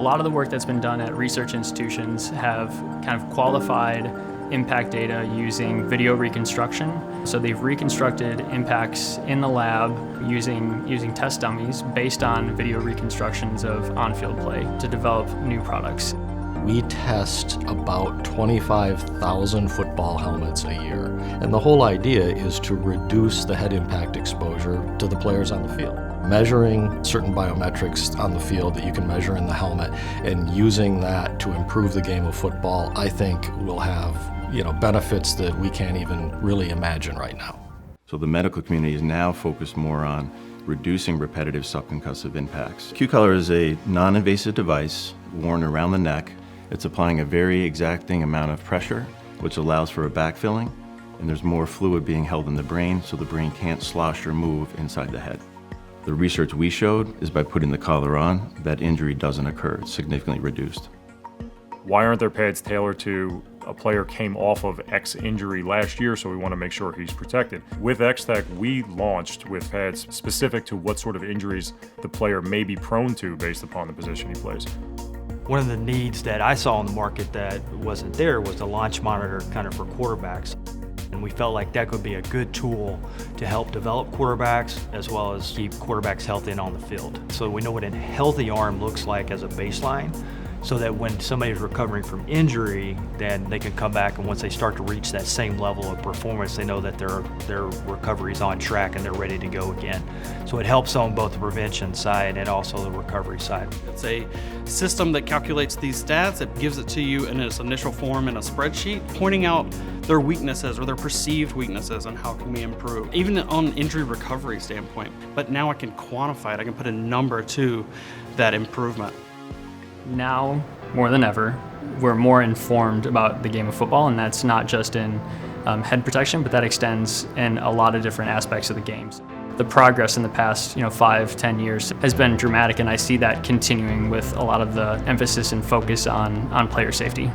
A lot of the work that's been done at research institutions have kind of qualified impact data using video reconstruction. So they've reconstructed impacts in the lab using test dummies based on video reconstructions of on-field play to develop new products. We test about 25,000 football helmets a year, and the whole idea is to reduce the head impact exposure to the players on the field. Measuring certain biometrics on the field that you can measure in the helmet and using that to improve the game of football, I think will have benefits that we can't even really imagine right now. So the medical community is now focused more on reducing repetitive subconcussive impacts. Q-Collar is a non-invasive device worn around the neck. It's applying a very exacting amount of pressure, which allows for a backfilling, and there's more fluid being held in the brain, so the brain can't slosh or move inside the head. The research we showed is by putting the collar on, that injury doesn't occur. It's significantly reduced. Why aren't there pads tailored to a player came off of X injury last year, so we want to make sure he's protected? With X-Tech, we launched with pads specific to what sort of injuries the player may be prone to based upon the position he plays. One of the needs that I saw in the market that wasn't there was the launch monitor kind of for quarterbacks. And we felt like that could be a good tool to help develop quarterbacks as well as keep quarterbacks healthy and on the field. So we know what a healthy arm looks like as a baseline, so that when somebody's recovering from injury, then they can come back, and once they start to reach that same level of performance, they know that their recovery's on track and they're ready to go again. So it helps on both the prevention side and also the recovery side. It's a system that calculates these stats. It gives it to you in its initial form in a spreadsheet, pointing out their weaknesses or their perceived weaknesses and how can we improve, even on an injury recovery standpoint. But now I can quantify it. I can put a number to that improvement. Now, more than ever, we're more informed about the game of football, and that's not just in head protection, but that extends in a lot of different aspects of the games. The progress in the past 5-10 years has been dramatic, and I see that continuing with a lot of the emphasis and focus on player safety.